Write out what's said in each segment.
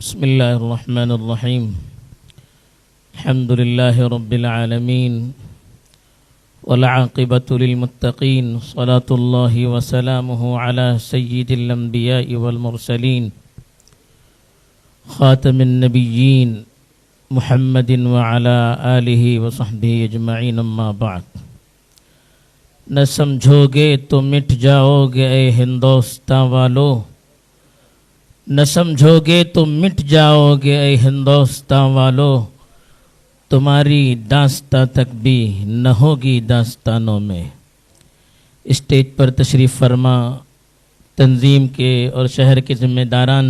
بسم الله الرحمن الرحيم. الحمد لله رب العالمين والعاقبة للمتقين، صلاة الله وسلامه على سيد الأنبياء والمرسلين خاتم النبيين محمد وعلى آلہ وصحبہ اجمعین. اما بعد. نہ سمجھو گے تو مٹ جاؤ گے اے ہندوستان والو، نہ سمجھو گے تو مٹ جاؤ گے اے ہندوستان والو، تمہاری داستان تک بھی نہ ہوگی داستانوں میں. اسٹیج پر تشریف فرما تنظیم کے اور شہر کے ذمہ داران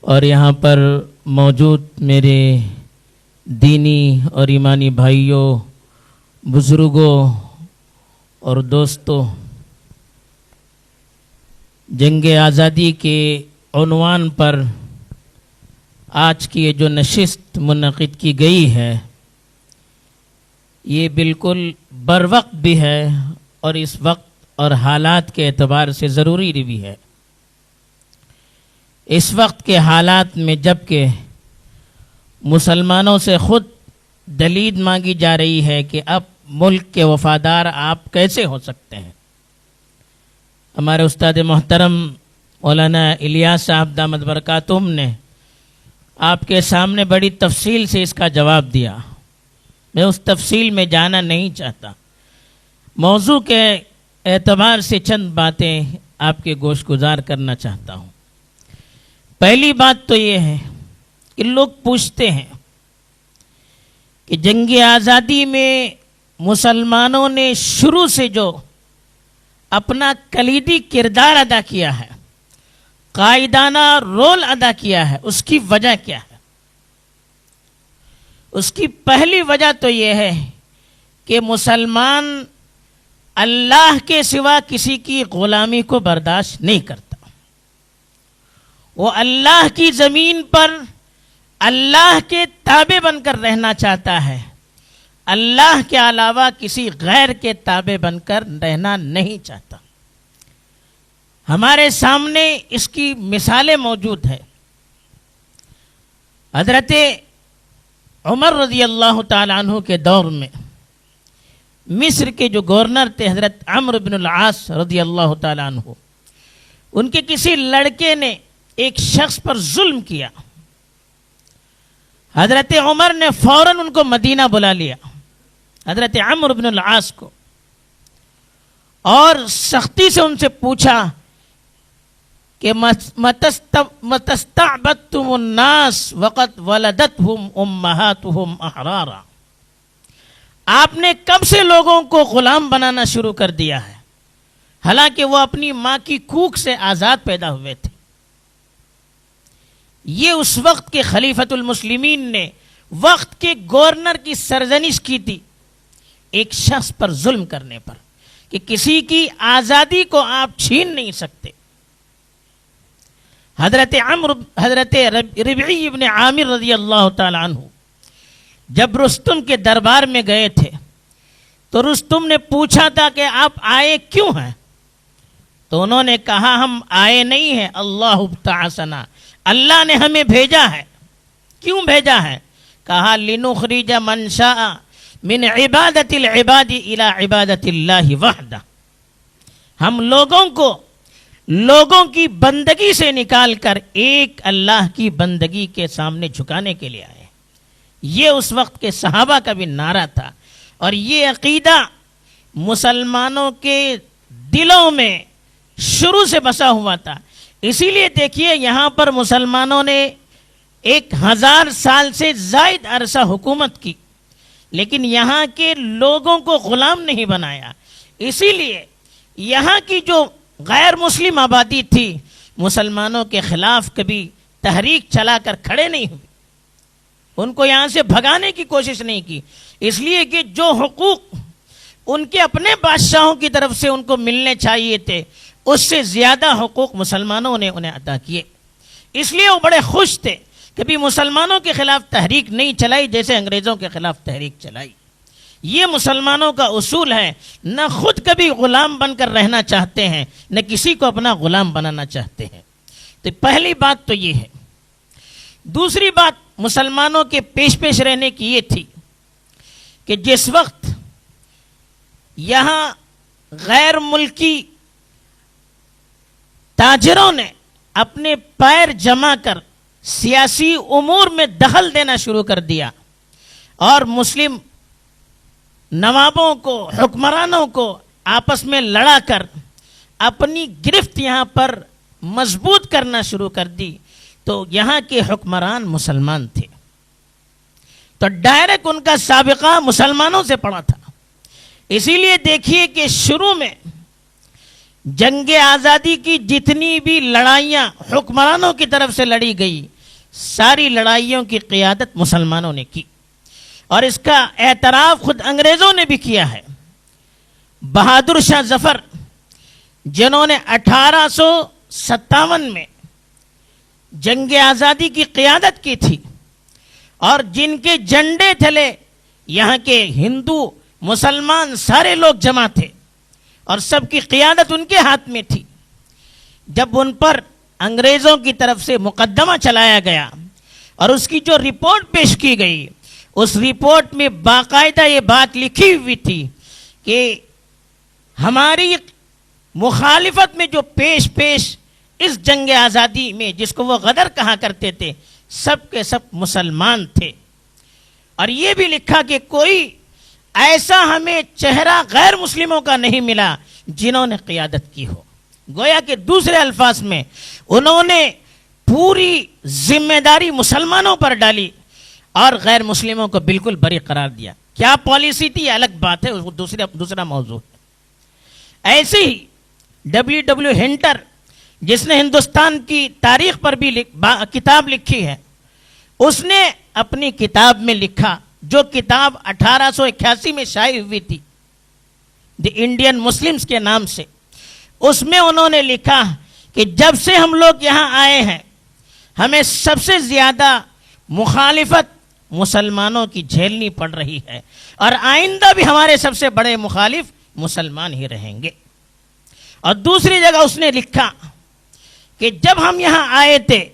اور یہاں پر موجود میرے دینی اور ایمانی بھائیوں، بزرگوں اور دوستوں، جنگ آزادی کے عنوان پر آج کی یہ جو نشست منعقد کی گئی ہے، یہ بالکل بر وقت بھی ہے اور اس وقت اور حالات کے اعتبار سے ضروری بھی ہے. اس وقت کے حالات میں جب کہ مسلمانوں سے خود دلیل مانگی جا رہی ہے کہ اب ملک کے وفادار آپ کیسے ہو سکتے ہیں، ہمارے استاد محترم مولانا الیاس صاحب دامت برکاتہم نے آپ کے سامنے بڑی تفصیل سے اس کا جواب دیا. میں اس تفصیل میں جانا نہیں چاہتا، موضوع کے اعتبار سے چند باتیں آپ کے گوش گزار کرنا چاہتا ہوں. پہلی بات تو یہ ہے کہ لوگ پوچھتے ہیں کہ جنگ آزادی میں مسلمانوں نے شروع سے جو اپنا کلیدی کردار ادا کیا ہے، قائدانہ رول ادا کیا ہے، اس کی وجہ کیا ہے؟ اس کی پہلی وجہ تو یہ ہے کہ مسلمان اللہ کے سوا کسی کی غلامی کو برداشت نہیں کرتا. وہ اللہ کی زمین پر اللہ کے تابع بن کر رہنا چاہتا ہے، اللہ کے علاوہ کسی غیر کے تابع بن کر رہنا نہیں چاہتا. ہمارے سامنے اس کی مثالیں موجود ہیں. حضرت عمر رضی اللہ تعالیٰ عنہ کے دور میں مصر کے جو گورنر تھے حضرت عمرو بن العاص رضی اللہ تعالیٰ عنہ، ان کے کسی لڑکے نے ایک شخص پر ظلم کیا. حضرت عمر نے فوراً ان کو مدینہ بلا لیا، حضرت عمرو بن العاص کو، اور سختی سے ان سے پوچھا کہ متستعبدتم الناس وقد ولدتهم امہاتهم احرارا، آپ نے کب سے لوگوں کو غلام بنانا شروع کر دیا ہے، حالانکہ وہ اپنی ماں کی کوکھ سے آزاد پیدا ہوئے تھے. یہ اس وقت کے خلیفۃ المسلمین نے وقت کے گورنر کی سرزنش کی تھی ایک شخص پر ظلم کرنے پر کہ کسی کی آزادی کو آپ چھین نہیں سکتے. حضرت ربعی ابن عامر رضی اللہ تعالی عنہ جب رستم کے دربار میں گئے تھے تو رستم نے پوچھا تھا کہ آپ آئے کیوں ہیں؟ تو انہوں نے کہا ہم آئے نہیں ہیں، اللہ ابتعثنا، اللہ نے ہمیں بھیجا ہے. کیوں بھیجا ہے؟ کہا لنخرج من شاء من عبادت العباد الى عبادت اللہ وحدہ، ہم لوگوں کی بندگی سے نکال کر ایک اللہ کی بندگی کے سامنے جھکانے کے لیے آئے. یہ اس وقت کے صحابہ کا بھی نعرہ تھا، اور یہ عقیدہ مسلمانوں کے دلوں میں شروع سے بسا ہوا تھا. اسی لیے دیکھیے یہاں پر مسلمانوں نے 1000 سال سے زائد عرصہ حکومت کی، لیکن یہاں کے لوگوں کو غلام نہیں بنایا. اسی لیے یہاں کی جو غیر مسلم آبادی تھی مسلمانوں کے خلاف کبھی تحریک چلا کر کھڑے نہیں ہوئی، ان کو یہاں سے بھگانے کی کوشش نہیں کی، اس لیے کہ جو حقوق ان کے اپنے بادشاہوں کی طرف سے ان کو ملنے چاہیے تھے اس سے زیادہ حقوق مسلمانوں نے انہیں عطا کیے. اس لیے وہ بڑے خوش تھے، کبھی مسلمانوں کے خلاف تحریک نہیں چلائی جیسے انگریزوں کے خلاف تحریک چلائی. یہ مسلمانوں کا اصول ہے، نہ خود کبھی غلام بن کر رہنا چاہتے ہیں، نہ کسی کو اپنا غلام بنانا چاہتے ہیں. تو پہلی بات تو یہ ہے دوسری بات مسلمانوں کے پیش رہنے کی یہ تھی کہ جس وقت یہاں غیر ملکی تاجروں نے اپنے پیر جما کر سیاسی امور میں دخل دینا شروع کر دیا اور مسلم نوابوں کو، حکمرانوں کو آپس میں لڑا کر اپنی گرفت یہاں پر مضبوط کرنا شروع کر دی، تو یہاں کے حکمران مسلمان تھے، تو ڈائریکٹ ان کا سابقہ مسلمانوں سے پڑا تھا۔ اسی لیے دیکھیے کہ شروع میں جنگ آزادی کی جتنی بھی لڑائیاں حکمرانوں کی طرف سے لڑی گئی، ساری لڑائیوں کی قیادت مسلمانوں نے کی، اور اس کا اعتراف خود انگریزوں نے بھی کیا ہے۔ بہادر شاہ ظفر جنہوں نے 1857 میں جنگ آزادی کی قیادت کی تھی اور جن کے جھنڈے تلے یہاں کے ہندو مسلمان سارے لوگ جمع تھے اور سب کی قیادت ان کے ہاتھ میں تھی، جب ان پر انگریزوں کی طرف سے مقدمہ چلایا گیا اور اس کی جو رپورٹ پیش کی گئی، اس رپورٹ میں باقاعدہ یہ بات لکھی ہوئی تھی کہ ہماری مخالفت میں جو پیش اس جنگ آزادی میں، جس کو وہ غدر کہا کرتے تھے، سب کے سب مسلمان تھے، اور یہ بھی لکھا کہ کوئی ایسا ہمیں چہرہ غیر مسلموں کا نہیں ملا جنہوں نے قیادت کی ہو۔ گویا کہ دوسرے الفاظ میں انہوں نے پوری ذمہ داری مسلمانوں پر ڈالی اور غیر مسلموں کو بالکل بری قرار دیا۔ کیا پالیسی تھی الگ بات ہے، وہ دوسرا موضوع ہے۔ ایسے ہی ڈبلیو ہنٹر جس نے ہندوستان کی تاریخ پر بھی کتاب لکھی ہے، اس نے اپنی کتاب میں لکھا، جو کتاب 1881 میں شائع ہوئی تھی، دی انڈین مسلمز کے نام سے، اس میں انہوں نے لکھا کہ جب سے ہم لوگ یہاں آئے ہیں ہمیں سب سے زیادہ مخالفت مسلمانوں کی جھیلنی پڑ رہی ہے، اور آئندہ بھی ہمارے سب سے بڑے مخالف مسلمان ہی رہیں گے۔ اور دوسری جگہ اس نے لکھا کہ جب ہم یہاں آئے تھے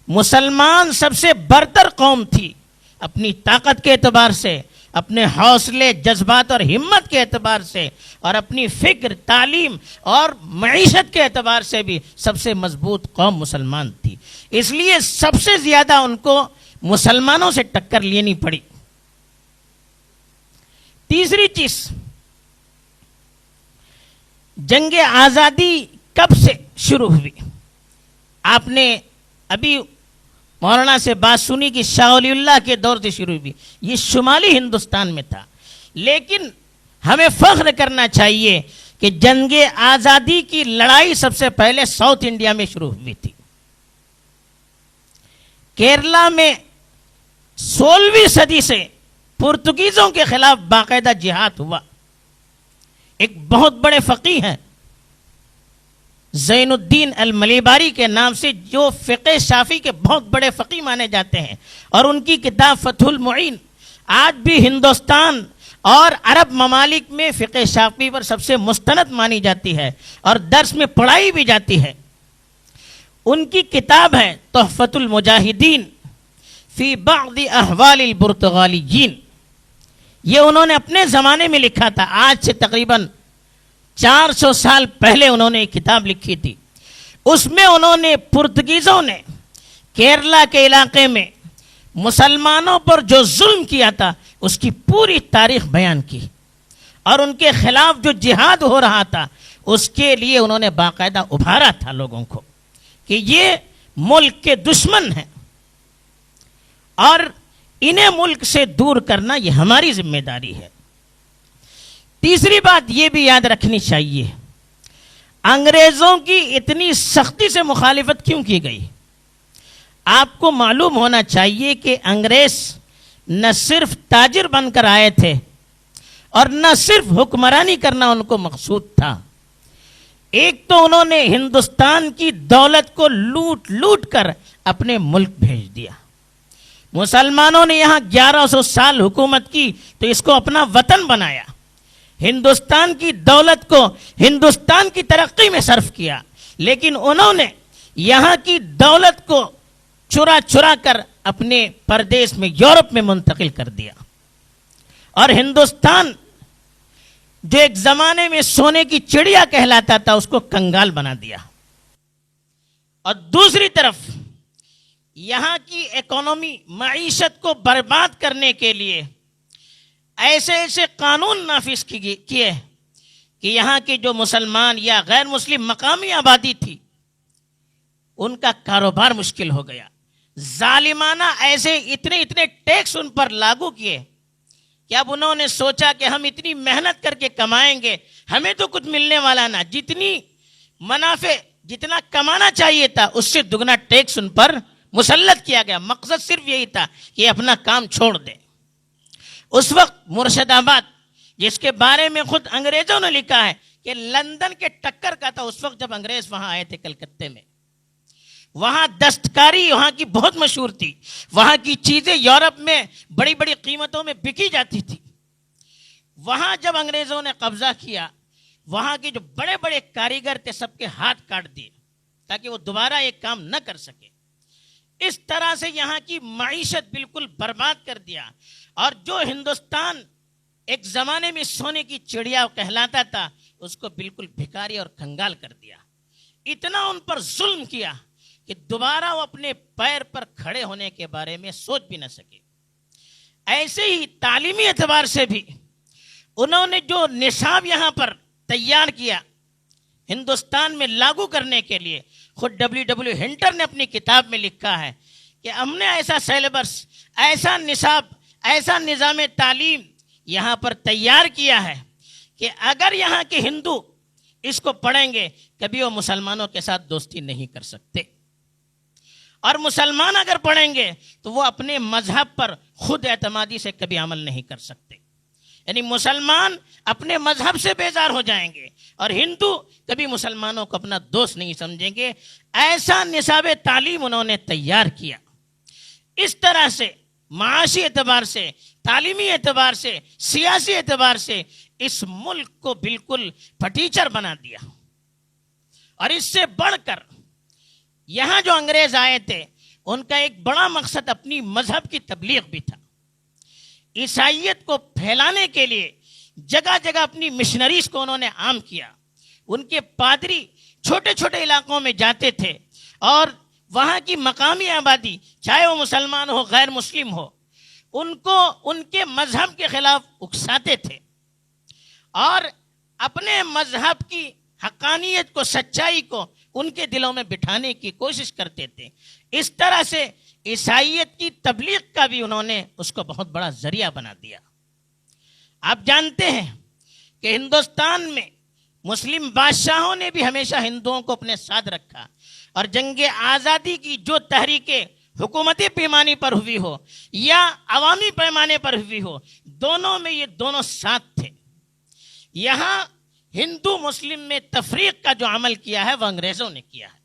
مسلمان سب سے برتر قوم تھی، اپنی طاقت کے اعتبار سے، اپنے حوصلے، جذبات اور ہمت کے اعتبار سے، اور اپنی فکر، تعلیم اور معیشت کے اعتبار سے بھی سب سے مضبوط قوم مسلمان تھی، اس لیے سب سے زیادہ ان کو مسلمانوں سے ٹکر لینی پڑی۔ تیسری چیز، جنگ آزادی کب سے شروع ہوئی؟ آپ نے ابھی مولانا سے بات سنی کہ شاہ ولی اللہ کے دور سے شروع ہوئی، یہ شمالی ہندوستان میں تھا، لیکن ہمیں فخر کرنا چاہیے کہ جنگ آزادی کی لڑائی سب سے پہلے ساؤتھ انڈیا میں شروع ہوئی تھی۔ کیرلا میں 16ویں صدی سے پرتگیزوں کے خلاف باقاعدہ جہاد ہوا۔ ایک بہت بڑے فقیہ ہیں زین الدین الملیباری کے نام سے، جو فقہ شافعی کے بہت بڑے فقیہ مانے جاتے ہیں، اور ان کی کتاب فتح المعین آج بھی ہندوستان اور عرب ممالک میں فقہ شافعی پر سب سے مستند مانی جاتی ہے اور درس میں پڑھائی بھی جاتی ہے۔ ان کی کتاب ہے تحفۃ المجاہدین فی بعض احوال البرتغالیین، یہ انہوں نے اپنے زمانے میں لکھا تھا، آج سے تقریباً 400 سال پہلے انہوں نے ایک کتاب لکھی تھی۔ اس میں انہوں نے پرتگیزوں نے کیرلا کے علاقے میں مسلمانوں پر جو ظلم کیا تھا اس کی پوری تاریخ بیان کی، اور ان کے خلاف جو جہاد ہو رہا تھا اس کے لیے انہوں نے باقاعدہ ابھارا تھا لوگوں کو کہ یہ ملک کے دشمن ہیں اور انہیں ملک سے دور کرنا یہ ہماری ذمہ داری ہے۔ تیسری بات یہ بھی یاد رکھنی چاہیے، انگریزوں کی اتنی سختی سے مخالفت کیوں کی گئی؟ آپ کو معلوم ہونا چاہیے کہ انگریز نہ صرف تاجر بن کر آئے تھے اور نہ صرف حکمرانی کرنا ان کو مقصود تھا، ایک تو انہوں نے ہندوستان کی دولت کو لوٹ کر اپنے ملک بھیج دیا۔ مسلمانوں نے یہاں 1100 سال حکومت کی تو اس کو اپنا وطن بنایا، ہندوستان کی دولت کو ہندوستان کی ترقی میں صرف کیا، لیکن انہوں نے یہاں کی دولت کو چرا چرا کر اپنے پردیس میں یورپ میں منتقل کر دیا، اور ہندوستان جو ایک زمانے میں سونے کی چڑیا کہلاتا تھا اس کو کنگال بنا دیا۔ اور دوسری طرف یہاں کی اکانومی معیشت کو برباد کرنے کے لیے ایسے ایسے قانون نافذ کیے کہ یہاں کے جو مسلمان یا غیر مسلم مقامی آبادی تھی ان کا کاروبار مشکل ہو گیا۔ ظالمانہ ایسے اتنے ٹیکس ان پر لاگو کیے کہ اب انہوں نے سوچا کہ ہم اتنی محنت کر کے کمائیں گے، ہمیں تو کچھ ملنے والا نہ، جتنی منافع جتنا کمانا چاہیے تھا اس سے دگنا ٹیکس ان پر مسلط کیا گیا۔ مقصد صرف یہی تھا کہ اپنا کام چھوڑ دیں۔ اس وقت مرشد آباد، جس کے بارے میں خود انگریزوں نے لکھا ہے کہ لندن کے ٹکر کا تھا اس وقت جب انگریز وہاں آئے تھے کلکتے میں، وہاں دستکاری وہاں کی بہت مشہور تھی، وہاں کی چیزیں یورپ میں بڑی بڑی قیمتوں میں بکی جاتی تھی۔ وہاں جب انگریزوں نے قبضہ کیا، وہاں کے جو بڑے بڑے کاریگر تھے سب کے ہاتھ کاٹ دیے تاکہ وہ دوبارہ یہ کام نہ کر سکے۔ اس طرح سے یہاں کی معیشت بالکل برباد کر دیا، اور جو ہندوستان ایک زمانے میں سونے کی چڑیا کہلاتا تھا اس کو بالکل بھکاری اور کنگال کر دیا۔ اتنا ان پر ظلم کیا کہ دوبارہ وہ اپنے پیر پر کھڑے ہونے کے بارے میں سوچ بھی نہ سکے۔ ایسے ہی تعلیمی اعتبار سے بھی انہوں نے جو نصاب یہاں پر تیار کیا ہندوستان میں لاگو کرنے کے لیے، خود ڈبلیو ہنٹر نے اپنی کتاب میں لکھا ہے کہ ہم نے ایسا سیلیبس، ایسا نصاب، ایسا نظام تعلیم یہاں پر تیار کیا ہے کہ اگر یہاں کے ہندو اس کو پڑھیں گے کبھی وہ مسلمانوں کے ساتھ دوستی نہیں کر سکتے، اور مسلمان اگر پڑھیں گے تو وہ اپنے مذہب پر خود اعتمادی سے کبھی عمل نہیں کر سکتے۔ یعنی مسلمان اپنے مذہب سے بیزار ہو جائیں گے اور ہندو کبھی مسلمانوں کو اپنا دوست نہیں سمجھیں گے۔ ایسا نصاب تعلیم انہوں نے تیار کیا۔ اس طرح سے معاشی اعتبار سے، تعلیمی اعتبار سے، سیاسی اعتبار سے اس ملک کو بالکل پھٹیچر بنا دیا۔ اور اس سے بڑھ کر یہاں جو انگریز آئے تھے ان کا ایک بڑا مقصد اپنی مذہب کی تبلیغ بھی تھا۔ عیسائیت کو پھیلانے کے لیے جگہ جگہ اپنی مشنریز کو انہوں نے عام کیا۔ ان کے پادری چھوٹے چھوٹے علاقوں میں جاتے تھے اور وہاں کی مقامی آبادی، چاہے وہ مسلمان ہو غیر مسلم ہو، ان کو ان کے مذہب کے خلاف اکساتے تھے اور اپنے مذہب کی حقانیت کو، سچائی کو ان کے دلوں میں بٹھانے کی کوشش کرتے تھے۔ اس طرح سے عیسائیت کی تبلیغ کا بھی انہوں نے اس کو بہت بڑا ذریعہ بنا دیا۔ آپ جانتے ہیں کہ ہندوستان میں مسلم بادشاہوں نے بھی ہمیشہ ہندوؤں کو اپنے ساتھ رکھا، اور جنگ آزادی کی جو تحریکیں حکومتی پیمانے پر ہوئی ہو یا عوامی پیمانے پر ہوئی ہو، دونوں میں یہ دونوں ساتھ تھے۔ یہاں ہندو مسلم میں تفریق کا جو عمل کیا ہے وہ انگریزوں نے کیا ہے،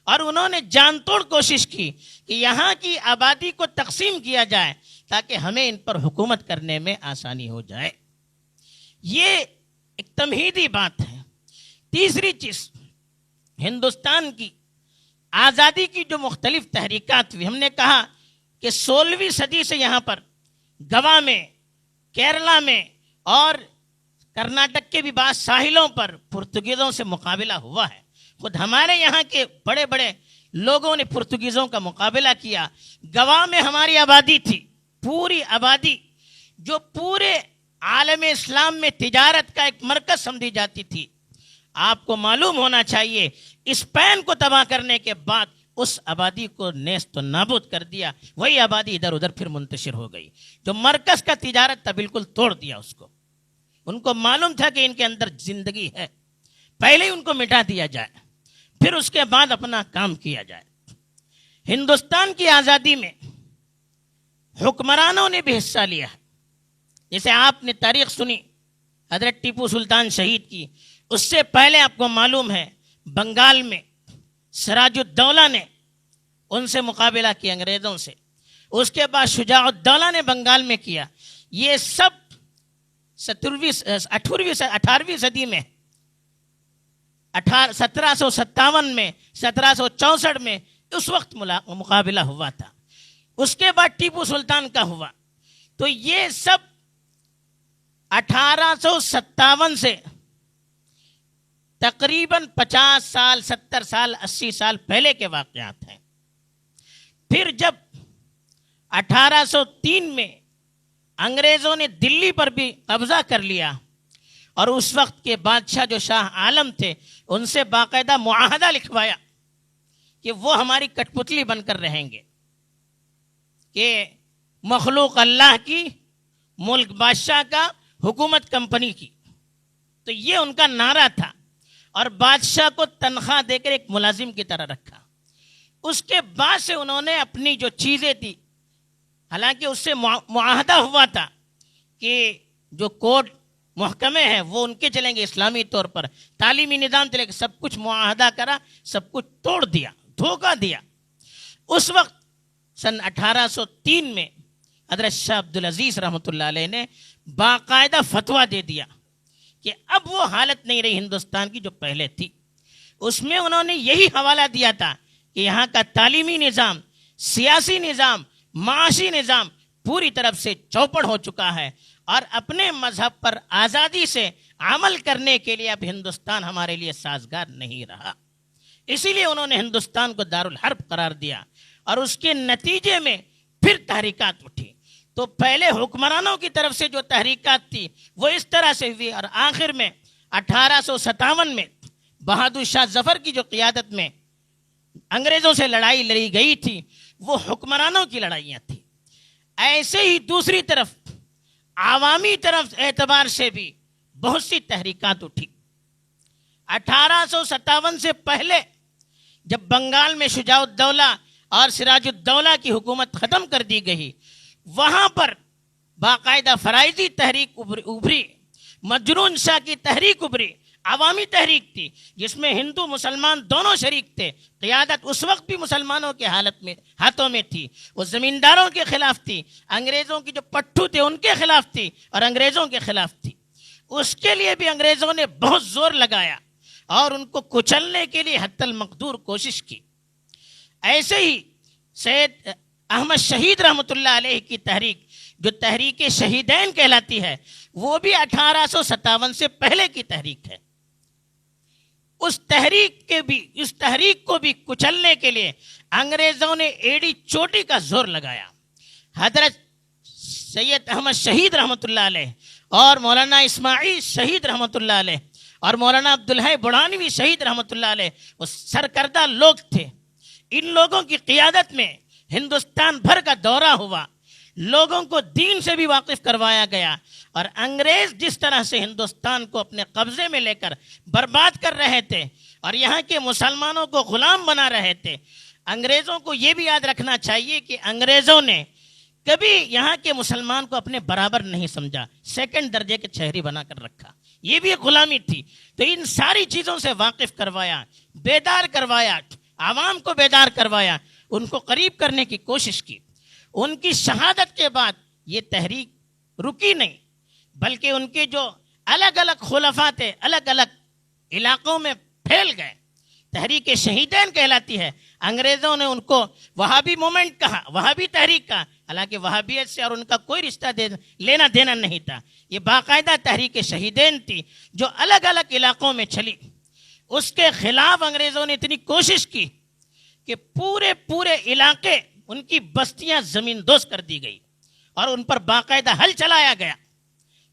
اور انہوں نے جان توڑ کوشش کی کہ یہاں کی آبادی کو تقسیم کیا جائے تاکہ ہمیں ان پر حکومت کرنے میں آسانی ہو جائے۔ یہ ایک تمہیدی بات ہے۔ تیسری چیز، ہندوستان کی آزادی کی جو مختلف تحریکات ہوئی، ہم نے کہا کہ 16ویں صدی سے یہاں پر گوا میں، کیرلا میں اور کرناٹک کے بھی بعض ساحلوں پر پرتگیزوں سے مقابلہ ہوا ہے۔ خود ہمارے یہاں کے بڑے بڑے لوگوں نے پرتگیزوں کا مقابلہ کیا۔ گوا میں ہماری آبادی تھی، پوری آبادی جو پورے عالم اسلام میں تجارت کا ایک مرکز سمجھی جاتی تھی۔ آپ کو معلوم ہونا چاہیے اسپین کو تباہ کرنے کے بعد اس آبادی کو نیست و نابود کر دیا، وہی آبادی ادھر ادھر پھر منتشر ہو گئی۔ جو مرکز کا تجارت تھا بالکل توڑ دیا اس کو۔ ان کو معلوم تھا کہ ان کے اندر زندگی ہے، پہلے ہی ان کو مٹا دیا جائے، پھر اس کے بعد اپنا کام کیا جائے۔ ہندوستان کی آزادی میں حکمرانوں نے بھی حصہ لیا ہے۔ جیسے آپ نے تاریخ سنی حضرت ٹیپو سلطان شہید کی، اس سے پہلے آپ کو معلوم ہے بنگال میں سراج الدولہ نے ان سے مقابلہ کیا انگریزوں سے، اس کے بعد شجاع الدولہ نے بنگال میں کیا۔ یہ سب 18ویں صدی میں 1757 میں 1764 میں اس وقت مقابلہ ہوا تھا. اس کے بعد ٹیپو سلطان کا ہوا. تو یہ سب 1857 سے تقریباً 50 سال 70 سال 80 سال پہلے کے واقعات ہیں. پھر جب 1803 میں انگریزوں نے دلی پر بھی قبضہ کر لیا اور اس وقت کے بادشاہ جو شاہ عالم تھے ان سے باقاعدہ معاہدہ لکھوایا کہ وہ ہماری کٹ پتلی بن کر رہیں گے، کہ مخلوق اللہ کی، ملک بادشاہ کا، حکومت کمپنی کی. تو یہ ان کا نعرہ تھا اور بادشاہ کو تنخواہ دے کر ایک ملازم کی طرح رکھا. اس کے بعد سے انہوں نے اپنی جو چیزیں تھی، حالانکہ اس سے معاہدہ ہوا تھا کہ جو کوڈ محکمے ہیں وہ ان کے چلیں گے اسلامی طور پر، تعلیمی نظام چلے گا، سب کچھ معاہدہ کرا، سب کچھ توڑ دیا، دھوکہ دیا. اس وقت سن 1803 میں حضرت شاہ عبدالعزیز رحمۃ اللہ علیہ نے باقاعدہ فتویٰ دے دیا کہ اب وہ حالت نہیں رہی ہندوستان کی جو پہلے تھی. اس میں انہوں نے یہی حوالہ دیا تھا کہ یہاں کا تعلیمی نظام، سیاسی نظام، معاشی نظام پوری طرف سے چوپڑ ہو چکا ہے اور اپنے مذہب پر آزادی سے عمل کرنے کے لیے اب ہندوستان ہمارے لیے سازگار نہیں رہا. اسی لیے انہوں نے ہندوستان کو دارالحرب قرار دیا اور اس کے نتیجے میں پھر تحریکات اٹھی. تو پہلے حکمرانوں کی طرف سے جو تحریکات تھی وہ اس طرح سے ہوئی اور آخر میں 1857 میں بہادر شاہ ظفر کی جو قیادت میں انگریزوں سے لڑائی لڑی گئی تھی وہ حکمرانوں کی لڑائیاں تھیں. ایسے ہی دوسری طرف عوامی طرف اعتبار سے بھی بہت سی تحریکات اٹھی. 1857 سے پہلے جب بنگال میں شجاع الدولہ اور سراج الدولہ کی حکومت ختم کر دی گئی، وہاں پر باقاعدہ فرائضی تحریک ابھری، مجنون شاہ کی تحریک ابھری، عوامی تحریک تھی جس میں ہندو مسلمان دونوں شریک تھے. قیادت اس وقت بھی مسلمانوں کے ہاتھوں میں تھی. وہ زمینداروں کے خلاف تھی، انگریزوں کی جو پٹھو تھے ان کے خلاف تھی اور انگریزوں کے خلاف تھی. اس کے لیے بھی انگریزوں نے بہت زور لگایا اور ان کو کچلنے کے لیے حتی المقدور کوشش کی. ایسے ہی سید احمد شہید رحمۃ اللہ علیہ کی تحریک جو تحریک شہیدین کہلاتی ہے وہ بھی 1857 سے پہلے کی تحریک ہے. اس تحریک کو بھی کچلنے کے لیے انگریزوں نے ایڑی چوٹی کا زور لگایا. حضرت سید احمد شہید رحمۃ اللہ علیہ اور مولانا اسماعیل شہید رحمۃ اللہ علیہ اور مولانا عبدالحی بڑانوی شہید رحمۃ اللہ علیہ وہ سرکردہ لوگ تھے. ان لوگوں کی قیادت میں ہندوستان بھر کا دورہ ہوا، لوگوں کو دین سے بھی واقف کروایا گیا اور انگریز جس طرح سے ہندوستان کو اپنے قبضے میں لے کر برباد کر رہے تھے اور یہاں کے مسلمانوں کو غلام بنا رہے تھے. انگریزوں کو یہ بھی یاد رکھنا چاہیے کہ انگریزوں نے کبھی یہاں کے مسلمان کو اپنے برابر نہیں سمجھا، سیکنڈ درجے کے شہری بنا کر رکھا. یہ بھی ایک غلامی تھی. تو ان ساری چیزوں سے واقف کروایا، بیدار کروایا، عوام کو بیدار کروایا، ان کو قریب کرنے کی کوشش کی. ان کی شہادت کے بعد یہ تحریک رکی نہیں، بلکہ ان کے جو الگ الگ خلفاء تھے الگ الگ علاقوں میں پھیل گئے. تحریک شہیدین کہلاتی ہے. انگریزوں نے ان کو وہابی مومنٹ کہا، وہابی تحریک کہا، حالانکہ وہابیت سے اور ان کا کوئی رشتہ لینا دینا نہیں تھا. یہ باقاعدہ تحریک شہیدین تھی جو الگ الگ علاقوں میں چلی. اس کے خلاف انگریزوں نے اتنی کوشش کی کہ پورے علاقے ان کی بستیاں زمین دوز کر دی گئی اور ان پر باقاعدہ حل چلایا گیا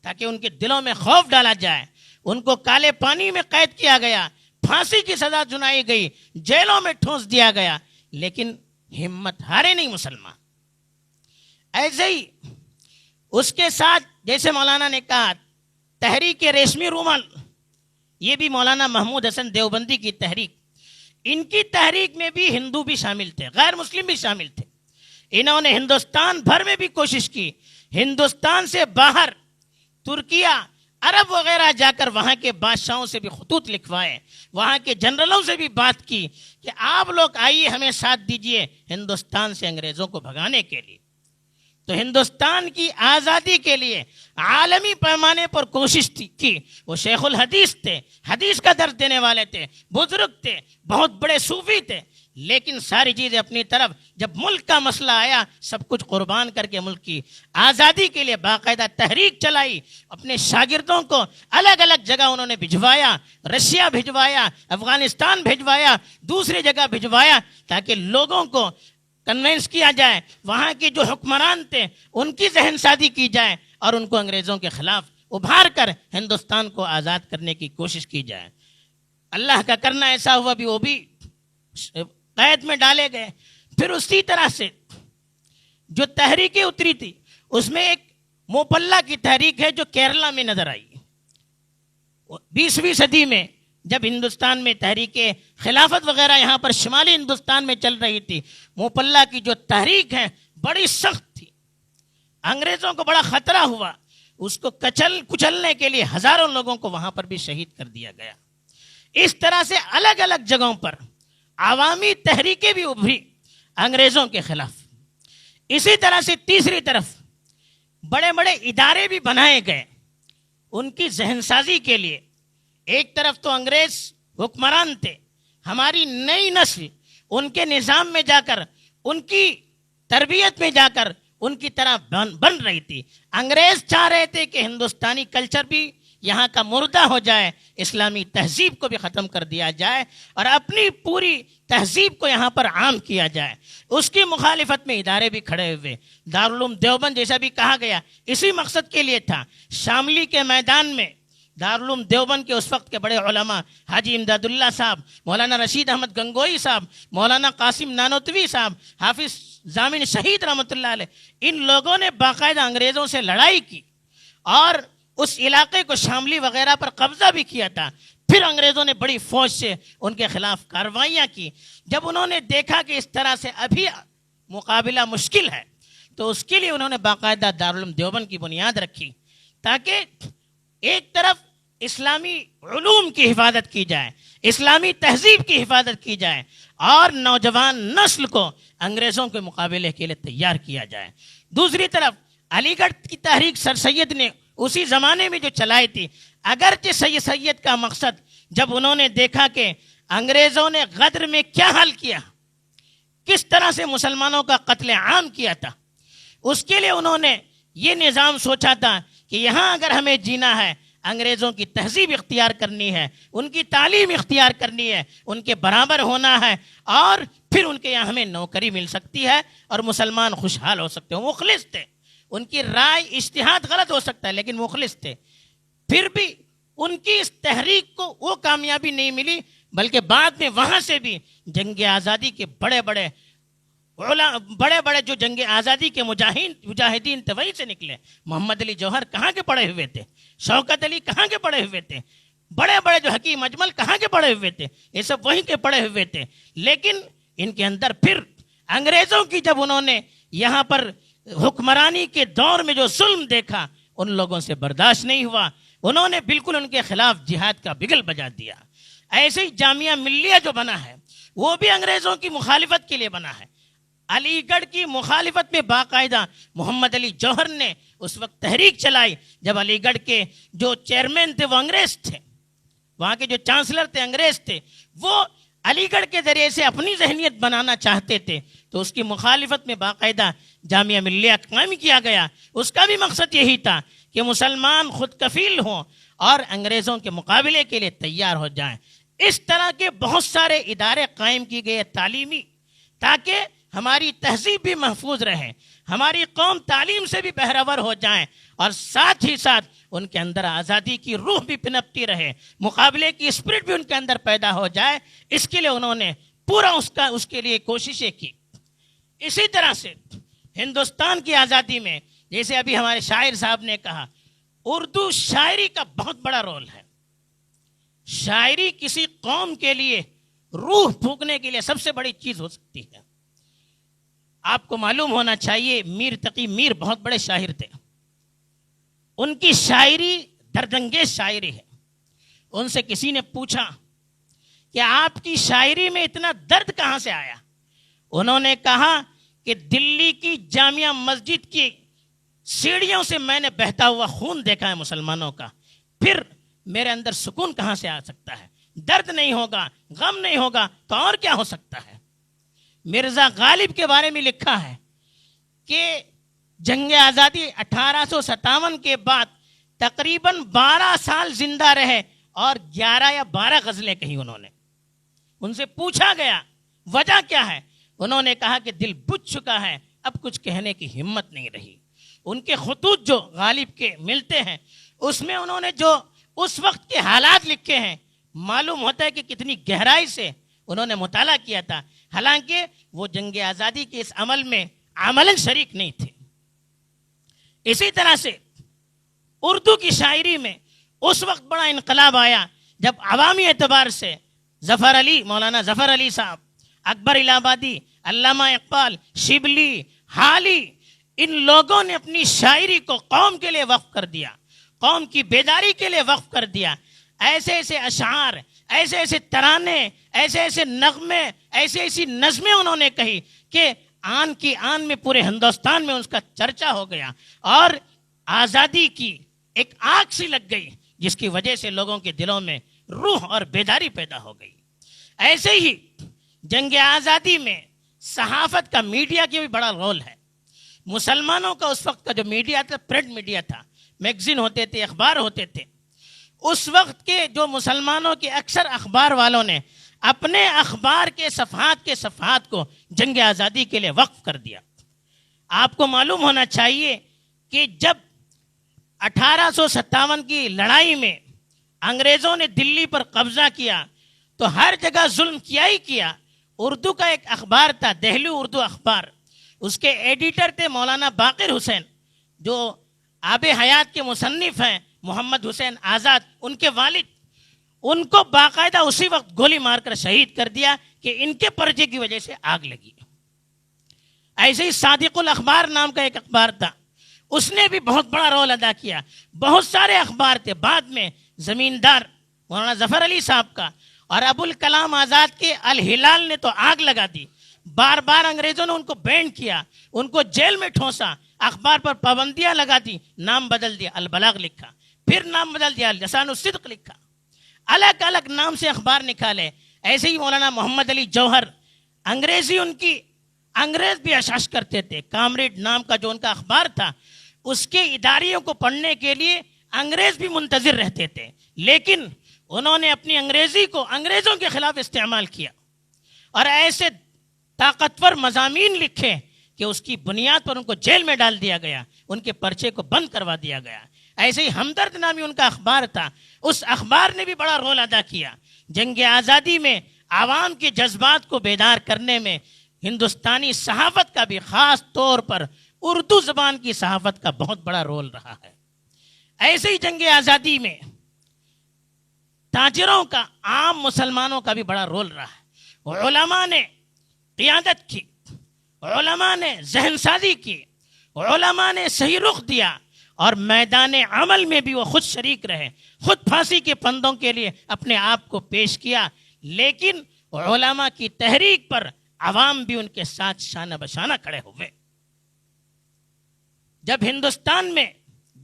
تاکہ ان کے دلوں میں خوف ڈالا جائے. ان کو کالے پانی میں قید کیا گیا، پھانسی کی سزا سنائی گئی، جیلوں میں ٹھونس دیا گیا، لیکن ہمت ہارے نہیں مسلمان. ایسے ہی اس کے ساتھ جیسے مولانا نے کہا تحریک ریشمی رومال، یہ بھی مولانا محمود حسن دیوبندی کی تحریک. ان کی تحریک میں بھی ہندو بھی شامل تھے، غیر مسلم بھی شامل تھے. انہوں نے ہندوستان بھر میں بھی کوشش کی، ہندوستان سے باہر ترکیہ، عرب وغیرہ جا کر وہاں کے بادشاہوں سے بھی خطوط لکھوائے، وہاں کے جنرلوں سے بھی بات کی کہ آپ لوگ آئیے ہمیں ساتھ دیجئے ہندوستان سے انگریزوں کو بھگانے کے لیے. تو ہندوستان کی آزادی کے لیے عالمی پیمانے پر کوشش کی. وہ شیخ الحدیث تھے، حدیث کا درس دینے والے تھے، بزرگ تھے، بہت بڑے صوفی تھے. لیکن ساری چیزیں اپنی طرف، جب ملک کا مسئلہ آیا سب کچھ قربان کر کے ملک کی آزادی کے لیے باقاعدہ تحریک چلائی. اپنے شاگردوں کو الگ الگ جگہ انہوں نے بھجوایا، رشیا بھجوایا، افغانستان بھجوایا، دوسری جگہ بھجوایا، تاکہ لوگوں کو کنونس کیا جائے، وہاں کے جو حکمران تھے ان کی ذہن سازی کی جائے اور ان کو انگریزوں کے خلاف ابھار کر ہندوستان کو آزاد کرنے کی کوشش کی جائے. اللہ کا کرنا ایسا ہوا بھی وہ بھی قید میں ڈالے گئے. پھر اسی طرح سے جو تحریکیں اتری تھی اس میں ایک موپلا کی تحریک ہے جو کیرلا میں نظر آئی. 20ویں صدی میں جب ہندوستان میں تحریک خلافت وغیرہ یہاں پر شمالی ہندوستان میں چل رہی تھی، موپلا کی جو تحریک ہے بڑی سخت تھی. انگریزوں کو بڑا خطرہ ہوا، اس کو کچلنے کے لیے ہزاروں لوگوں کو وہاں پر بھی شہید کر دیا گیا. اس طرح سے الگ الگ جگہوں پر عوامی تحریکیں بھی ابھری انگریزوں کے خلاف. اسی طرح سے تیسری طرف بڑے بڑے ادارے بھی بنائے گئے ان کی ذہن سازی کے لیے. ایک طرف تو انگریز حکمران تھے، ہماری نئی نسل ان کے نظام میں جا کر، ان کی تربیت میں جا کر ان کی طرح بن رہی تھی. انگریز چاہ رہے تھے کہ ہندوستانی کلچر بھی یہاں کا مردہ ہو جائے، اسلامی تہذیب کو بھی ختم کر دیا جائے اور اپنی پوری تہذیب کو یہاں پر عام کیا جائے. اس کی مخالفت میں ادارے بھی کھڑے ہوئے. دارالعلوم دیوبند جیسا بھی کہا گیا اسی مقصد کے لیے تھا. شاملی کے میدان میں دارالعلوم دیوبند کے اس وقت کے بڑے علماء حاجی امداد اللہ صاحب، مولانا رشید احمد گنگوئی صاحب، مولانا قاسم نانوتوی صاحب، حافظ ضامن شہید رحمۃ اللہ علیہ، ان لوگوں نے باقاعدہ انگریزوں سے لڑائی کی اور اس علاقے کو شاملی وغیرہ پر قبضہ بھی کیا تھا. پھر انگریزوں نے بڑی فوج سے ان کے خلاف کارروائیاں کی. جب انہوں نے دیکھا کہ اس طرح سے ابھی مقابلہ مشکل ہے تو اس کے لیے انہوں نے باقاعدہ دارالعلوم دیوبند کی بنیاد رکھی تاکہ ایک طرف اسلامی علوم کی حفاظت کی جائے، اسلامی تہذیب کی حفاظت کی جائے اور نوجوان نسل کو انگریزوں کے مقابلے کے لیے تیار کیا جائے. دوسری طرف علی گڑھ کی تحریک سر سید نے اسی زمانے میں جو چلائی تھی، اگرچہ سید کا مقصد جب انہوں نے دیکھا کہ انگریزوں نے غدر میں کیا حل کیا، کس طرح سے مسلمانوں کا قتل عام کیا تھا، اس کے لیے انہوں نے یہ نظام سوچا تھا کہ یہاں اگر ہمیں جینا ہے انگریزوں کی تہذیب اختیار کرنی ہے، ان کی تعلیم اختیار کرنی ہے، ان کے برابر ہونا ہے اور پھر ان کے یہاں ہمیں نوکری مل سکتی ہے اور مسلمان خوشحال ہو سکتے ہیں. مخلص تھے، ان کی رائے اجتہاد غلط ہو سکتا ہے لیکن مخلص تھے. پھر بھی ان کی اس تحریک کو وہ کامیابی نہیں ملی، بلکہ بعد میں وہاں سے بھی جنگ آزادی کے بڑے بڑے جو جنگ آزادی کے مجاہدین تھے وہیں سے نکلے. محمد علی جوہر کہاں کے پڑے ہوئے تھے، شوکت علی کہاں کے پڑے ہوئے تھے، بڑے جو حکیم اجمل کہاں کے پڑے ہوئے تھے، یہ سب وہیں کے پڑے ہوئے تھے. لیکن ان کے اندر پھر انگریزوں کی جب انہوں نے یہاں پر حکمرانی کے دور میں جو ظلم دیکھا ان لوگوں سے برداشت نہیں ہوا، انہوں نے بالکل ان کے خلاف جہاد کا بگل بجا دیا. ایسے ہی جامعہ ملیہ جو بنا ہے وہ بھی انگریزوں کی مخالفت کے لیے بنا ہے. علی گڑھ کی مخالفت میں باقاعدہ محمد علی جوہر نے اس وقت تحریک چلائی جب علی گڑھ کے جو چیئرمین تھے وہ انگریز تھے، وہاں کے جو چانسلر تھے انگریز تھے. وہ علی گڑھ کے ذریعے سے اپنی ذہنیت بنانا چاہتے تھے تو اس کی مخالفت میں باقاعدہ جامعہ ملیہ قائم کیا گیا. اس کا بھی مقصد یہی تھا کہ مسلمان خود کفیل ہوں اور انگریزوں کے مقابلے کے لیے تیار ہو جائیں. اس طرح کے بہت سارے ادارے قائم کیے گئے تعلیمی، تاکہ ہماری تہذیب بھی محفوظ رہے، ہماری قوم تعلیم سے بھی بہرور ہو جائیں اور ساتھ ہی ساتھ ان کے اندر آزادی کی روح بھی پنپتی رہے، مقابلے کی اسپرٹ بھی ان کے اندر پیدا ہو جائے. اس کے لیے انہوں نے پورا اس کے لیے کوششیں کی. اسی طرح سے ہندوستان کی آزادی میں جیسے ابھی ہمارے شاعر صاحب نے کہا، اردو شاعری کا بہت بڑا رول ہے. شاعری کسی قوم کے لیے روح پھونکنے کے لیے سب سے بڑی چیز ہو سکتی ہے. آپ کو معلوم ہونا چاہیے میر تقی میر بہت بڑے شاعر تھے. ان کی شاعری دردانگیز شاعری ہے. ان سے کسی نے پوچھا کہ آپ کی شاعری میں اتنا درد کہاں سے آیا؟ انہوں نے کہا کہ دلی کی جامعہ مسجد کی سیڑھیوں سے میں نے بہتا ہوا خون دیکھا ہے مسلمانوں کا، پھر میرے اندر سکون کہاں سے آ سکتا ہے؟ درد نہیں ہوگا، غم نہیں ہوگا تو اور کیا ہو سکتا ہے؟ مرزا غالب کے بارے میں لکھا ہے کہ جنگ آزادی 1857 کے بعد تقریباً 12 سال زندہ رہے اور 11 یا 12 غزلیں کہی انہوں نے. ان سے پوچھا گیا وجہ کیا ہے, انہوں نے کہا کہ دل بجھ چکا ہے, اب کچھ کہنے کی ہمت نہیں رہی. ان کے خطوط جو غالب کے ملتے ہیں اس میں انہوں نے جو اس وقت کے حالات لکھے ہیں, معلوم ہوتا ہے کہ کتنی گہرائی سے انہوں نے مطالعہ کیا تھا, حالانکہ وہ جنگ آزادی کے اس عمل میں عملاً شریک نہیں تھے. اسی طرح سے اردو کی شاعری میں اس وقت بڑا انقلاب آیا جب عوامی اعتبار سے ظفر علی, مولانا ظفر علی صاحب, اکبر الہ آبادی, علامہ اقبال, شبلی, حالی, ان لوگوں نے اپنی شاعری کو قوم کے لیے وقف کر دیا, قوم کی بیداری کے لیے وقف کر دیا. ایسے ایسے اشعار, ایسے ایسے ترانے, ایسے ایسے نغمے, ایسے ایسی نظمیں انہوں نے کہی کہ آن کی آن میں پورے ہندوستان میں اس کا چرچا ہو گیا اور آزادی کی ایک آگ سی لگ گئی جس کی وجہ سے لوگوں کے دلوں میں روح اور بیداری پیدا ہو گئی. ایسے ہی جنگ آزادی میں صحافت کا, میڈیا کی بھی بڑا رول ہے. مسلمانوں کا اس وقت کا جو میڈیا تھا پرنٹ میڈیا تھا, میگزین ہوتے تھے, اخبار ہوتے تھے. اس وقت کے جو مسلمانوں کے اکثر اخبار والوں نے اپنے اخبار کے صفحات کو جنگ آزادی کے لیے وقف کر دیا. آپ کو معلوم ہونا چاہیے کہ جب 1857 کی لڑائی میں انگریزوں نے دلی پر قبضہ کیا تو ہر جگہ ظلم کیا ہی کیا. اردو کا ایک اخبار تھا, دہلی اردو اخبار, اس کے ایڈیٹر تھے مولانا باقر حسین جو آب حیات کے مصنف ہیں, محمد حسین آزاد, ان کے والد. ان کو باقاعدہ اسی وقت گولی مار کر شہید کر دیا کہ ان کے پرچے کی وجہ سے آگ لگی. ایسے ہی صادق الاخبار نام کا ایک اخبار تھا, اس نے بھی بہت بڑا رول ادا کیا. بہت سارے اخبار تھے. بعد میں زمیندار مولانا ظفر علی صاحب کا اور ابوالکلام آزاد کے الہلال نے تو آگ لگا دی. بار بار انگریزوں نے ان کو بین کیا, ان کو جیل میں ٹھونسا, اخبار پر پابندیاں لگا دی, نام بدل دیا, البلاغ لکھا, پھر نام بدل دیا, لسان الصدق لکھا, الگ الگ نام سے اخبار نکالے. ایسے ہی مولانا محمد علی جوہر, انگریزی ان کی, انگریز بھی اشاش کرتے تھے. کامریڈ نام کا جو ان کا اخبار تھا, اس کے اداریوں کو پڑھنے کے لیے انگریز بھی منتظر رہتے تھے, لیکن انہوں نے اپنی انگریزی کو انگریزوں کے خلاف استعمال کیا اور ایسے طاقتور مضامین لکھے کہ اس کی بنیاد پر ان کو جیل میں ڈال دیا گیا, ان کے پرچے کو بند کروا دیا گیا. ایسے ہی ہمدرد نامی ان کا اخبار تھا, اس اخبار نے بھی بڑا رول ادا کیا. جنگ آزادی میں عوام کے جذبات کو بیدار کرنے میں ہندوستانی صحافت کا بھی, خاص طور پر اردو زبان کی صحافت کا بہت بڑا رول رہا ہے. ایسے ہی جنگ آزادی میں تاجروں کا, عام مسلمانوں کا بھی بڑا رول رہا ہے. علماء نے قیادت کی, علماء نے ذہن سازی کی, علماء نے صحیح رخ دیا اور میدان عمل میں بھی وہ خود شریک رہے, خود پھانسی کے پھندوں کے لیے اپنے آپ کو پیش کیا. لیکن علماء کی تحریک پر عوام بھی ان کے ساتھ شانہ بشانہ کھڑے ہوئے. جب ہندوستان میں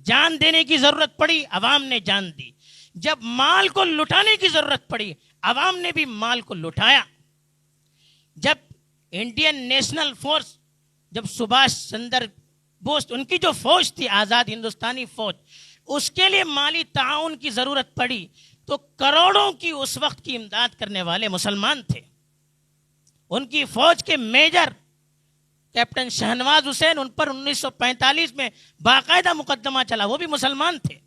جان دینے کی ضرورت پڑی, عوام نے جان دی. جب مال کو لٹانے کی ضرورت پڑی, عوام نے بھی مال کو لٹایا. جب انڈین نیشنل فورس, جب سبھاش چندر بوس, ان کی جو فوج تھی آزاد ہندوستانی فوج, اس کے لیے مالی تعاون کی ضرورت پڑی تو کروڑوں کی اس وقت کی امداد کرنے والے مسلمان تھے. ان کی فوج کے میجر کیپٹن شہنواز حسین, ان پر 1945 میں باقاعدہ مقدمہ چلا, وہ بھی مسلمان تھے.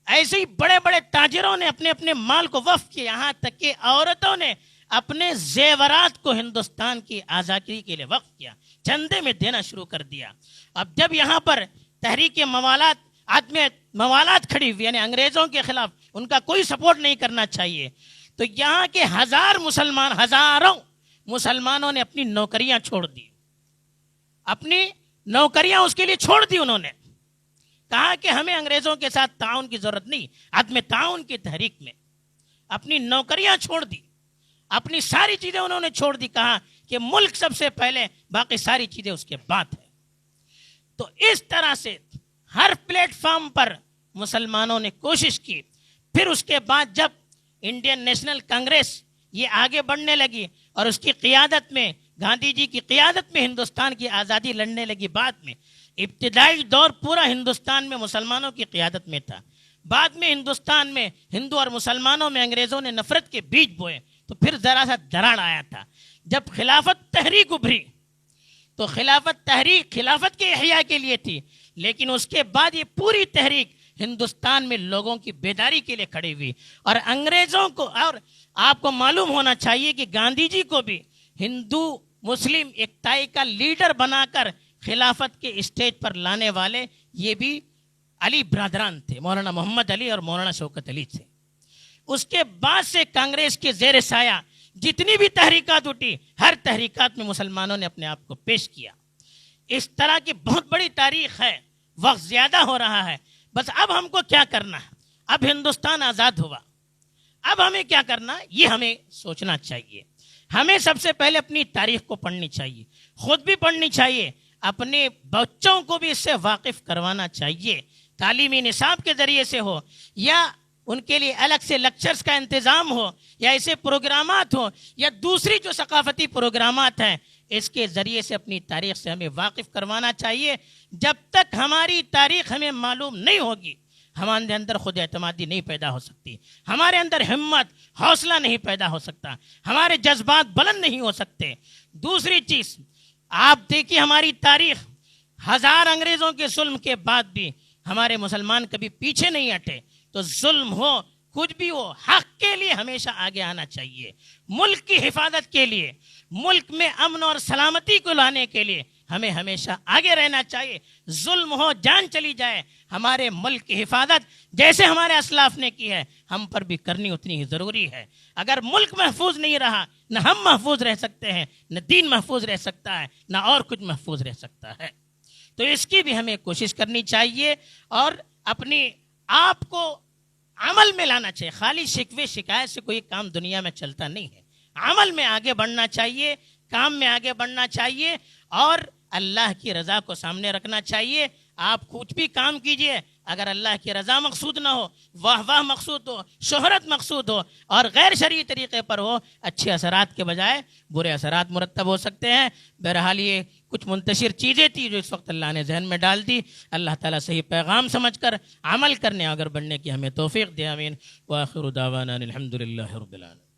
ایسے ہی بڑے بڑے تاجروں نے اپنے اپنے مال کو وقف کیا, یہاں تک کہ عورتوں نے اپنے زیورات کو ہندوستان کی آزادی کے لیے وقف کیا, چندے میں دینا شروع کر دیا. اب جب یہاں پر تحریک موالات, عدم موالات کھڑی ہوئی, یعنی انگریزوں کے خلاف ان کا کوئی سپورٹ نہیں کرنا چاہیے, تو یہاں کے ہزاروں مسلمانوں نے اپنی نوکریاں چھوڑ دی, اپنی نوکریاں اس کے لیے چھوڑ دی. انہوں نے کہا کہ ہمیں انگریزوں کے ساتھ تعاون کی ضرورت نہیں, عدم تعاون کی تحریک میں اپنی نوکریاں چھوڑ دی, اپنی ساری چیزیں انہوں نے چھوڑ دی. کہا کہ ملک سب سے پہلے, باقی ساری چیزیں اس کے بعد ہے. تو اس طرح سے ہر پلیٹ فارم پر مسلمانوں نے کوشش کی. پھر اس کے بعد جب انڈین نیشنل کانگریس یہ آگے بڑھنے لگی, اور اس کی قیادت میں، گاندھی جی کی قیادت میں ہندوستان کی آزادی لڑنے لگی. بعد میں ابتدائی دور پورا ہندوستان میں مسلمانوں کی قیادت میں تھا. بعد میں ہندوستان میں ہندو اور مسلمانوں میں انگریزوں نے نفرت کے بیج بوئے تو پھر ذرا سا دراڑ آیا تھا. جب خلافت تحریک ابھری تو خلافت تحریک خلافت کے احیاء کے لیے تھی، لیکن اس کے بعد یہ پوری تحریک ہندوستان میں لوگوں کی بیداری کے لیے کھڑی ہوئی. اور انگریزوں کو، اور آپ کو معلوم ہونا چاہیے کہ گاندھی جی کو بھی ہندو مسلم ایکتائی کا لیڈر بنا کر خلافت کے اسٹیج پر لانے والے یہ بھی علی برادران تھے، مولانا محمد علی اور مولانا شوکت علی تھے. اس کے بعد سے کانگریس کے زیر سایہ جتنی بھی تحریکات اٹھی، ہر تحریکات میں مسلمانوں نے اپنے آپ کو پیش کیا. اس طرح کی بہت بڑی تاریخ ہے. وقت زیادہ ہو رہا ہے، بس اب ہم کو کیا کرنا ہے؟ اب ہندوستان آزاد ہوا، اب ہمیں کیا کرنا ہے یہ ہمیں سوچنا چاہیے. ہمیں سب سے پہلے اپنی تاریخ کو پڑھنی چاہیے، خود بھی پڑھنی چاہیے، اپنے بچوں کو بھی اس سے واقف کروانا چاہیے. تعلیمی نصاب کے ذریعے سے ہو، یا ان کے لیے الگ سے لیکچرز کا انتظام ہو، یا ایسے پروگرامات ہوں، یا دوسری جو ثقافتی پروگرامات ہیں، اس کے ذریعے سے اپنی تاریخ سے ہمیں واقف کروانا چاہیے. جب تک ہماری تاریخ ہمیں معلوم نہیں ہوگی، ہمارے اندر خود اعتمادی نہیں پیدا ہو سکتی، ہمارے اندر ہمت حوصلہ نہیں پیدا ہو سکتا، ہمارے جذبات بلند نہیں ہو سکتے. دوسری چیز، آپ دیکھیے ہماری تاریخ، ہزار انگریزوں کے ظلم کے بعد بھی ہمارے مسلمان کبھی پیچھے نہیں ہٹے. تو ظلم ہو کچھ بھی ہو، حق کے لیے ہمیشہ آگے آنا چاہیے. ملک کی حفاظت کے لیے، ملک میں امن اور سلامتی کو لانے کے لیے ہمیں ہمیشہ آگے رہنا چاہیے. ظلم ہو، جان چلی جائے، ہمارے ملک کی حفاظت جیسے ہمارے اسلاف نے کی ہے ہم پر بھی کرنی اتنی ہی ضروری ہے. اگر ملک محفوظ نہیں رہا، نہ ہم محفوظ رہ سکتے ہیں، نہ دین محفوظ رہ سکتا ہے، نہ اور کچھ محفوظ رہ سکتا ہے. تو اس کی بھی ہمیں کوشش کرنی چاہیے اور اپنی آپ کو عمل میں لانا چاہیے. خالی شکوے شکایت سے کوئی کام دنیا میں چلتا نہیں ہے. عمل میں آگے بڑھنا چاہیے، کام میں آگے بڑھنا چاہیے اور اللہ کی رضا کو سامنے رکھنا چاہیے. آپ کچھ بھی کام کیجئے، اگر اللہ کی رضا مقصود نہ ہو، واہ واہ مقصود ہو، شہرت مقصود ہو اور غیر شرعی طریقے پر ہو، اچھے اثرات کے بجائے برے اثرات مرتب ہو سکتے ہیں. بہرحال یہ کچھ منتشر چیزیں تھی جو اس وقت اللہ نے ذہن میں ڈال دی. اللہ تعالیٰ صحیح پیغام سمجھ کر عمل کرنے اگر بڑھنے کی ہمیں توفیق دے. آمین. وآخر دعوانا الحمدللہ رب العالمین.